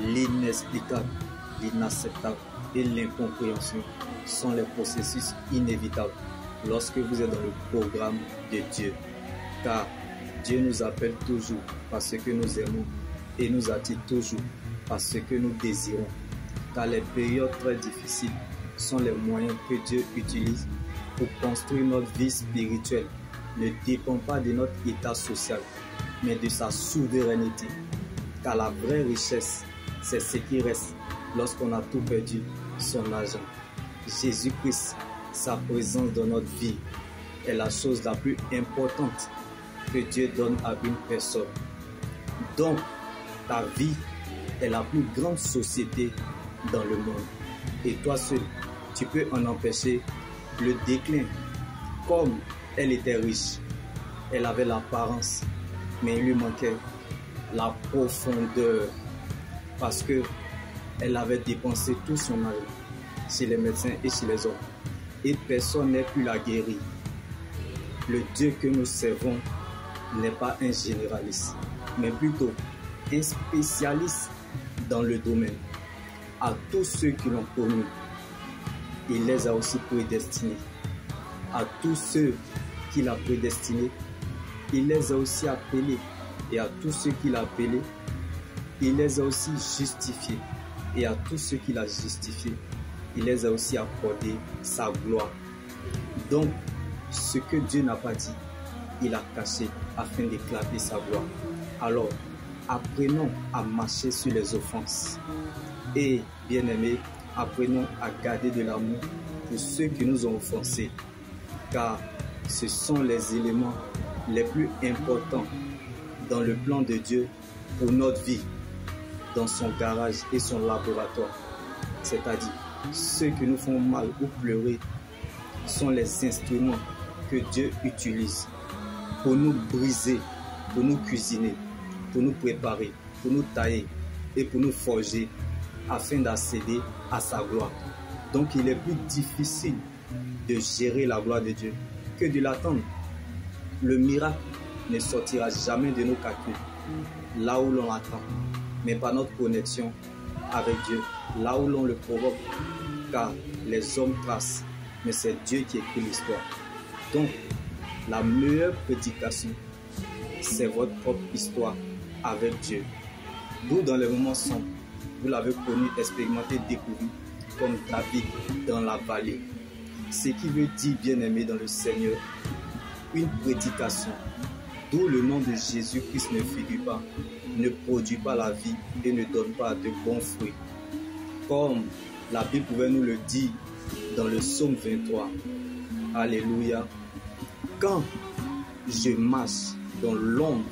l'inexplicable, l'inacceptable et l'incompréhension sont les processus inévitables lorsque vous êtes dans le programme de Dieu. Car Dieu nous appelle toujours parce que nous aimons et nous attire toujours parce que nous désirons. Car les périodes très difficiles sont les moyens que Dieu utilise pour construire notre vie spirituelle. Ne dépend pas de notre état social, mais de sa souveraineté. Car la vraie richesse, c'est ce qui reste lorsqu'on a tout perdu, son argent. Jésus-Christ, sa présence dans notre vie est la chose la plus importante que Dieu donne à une personne. Donc, ta vie est la plus grande société dans le monde. Et toi seul, tu peux en empêcher le déclin. Comme elle était riche, elle avait l'apparence, mais il lui manquait la profondeur parce que elle avait dépensé tout son argent chez les médecins et chez les hommes. Et personne n'est pu la guérir. Le Dieu que nous servons n'est pas un généraliste, mais plutôt un spécialiste dans le domaine. À tous ceux qui l'ont connu, il les a aussi prédestinés. À tous ceux qu'il a prédestinés, il les a aussi appelés. Et à tous ceux qu'il a appelés, il les a aussi justifiés. Et à tous ceux qu'il a justifiés, il les a aussi accordé sa gloire. Donc, ce que Dieu n'a pas dit, il a caché afin d'éclater sa gloire. Alors, apprenons à marcher sur les offenses. Et, bien-aimés, apprenons à garder de l'amour pour ceux qui nous ont offensés. Car ce sont les éléments les plus importants dans le plan de Dieu pour notre vie, dans son garage et son laboratoire. C'est-à-dire, ceux qui nous font mal ou pleurer sont les instruments que Dieu utilise pour nous briser, pour nous cuisiner, pour nous préparer, pour nous tailler et pour nous forger afin d'accéder à sa gloire. Donc il est plus difficile de gérer la gloire de Dieu que de l'attendre. Le miracle ne sortira jamais de nos calculs, là où l'on attend, mais par notre connexion avec Dieu, là où l'on le provoque, car les hommes tracent, mais c'est Dieu qui écrit l'histoire. Donc, la meilleure prédication, c'est votre propre histoire avec Dieu. Vous, dans les moments sombres, vous l'avez connu, expérimenté, découvert, comme David dans la vallée. Ce qui veut dire, bien-aimé dans le Seigneur, une prédication, d'où le nom de Jésus-Christ ne figure pas, ne produit pas la vie et ne donne pas de bons fruits. Comme la Bible pouvait nous le dire dans le psaume 23. Alléluia. Quand je marche dans l'ombre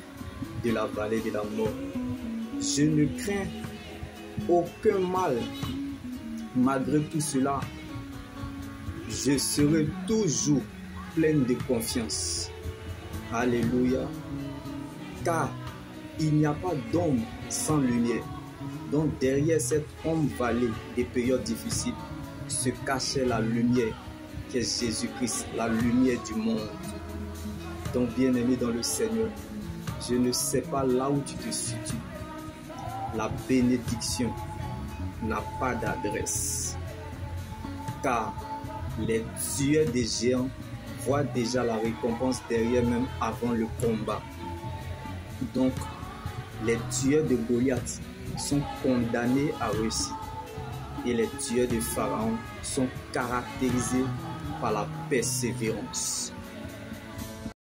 de la vallée de la mort, je ne crains aucun mal. Malgré tout cela, je serai toujours pleine de confiance. Alléluia. Car il n'y a pas d'ombre sans lumière. Donc derrière cette ombre vallée des périodes difficiles se cachait la lumière qui est Jésus-Christ, la lumière du monde. Donc bien-aimé dans le Seigneur, je ne sais pas là où tu te situes. La bénédiction n'a pas d'adresse. Car les tueurs des géants voient déjà la récompense derrière même avant le combat. Donc, les tueurs de Goliath sont condamnés à réussir. Et les tueurs de Pharaon sont caractérisés par la persévérance.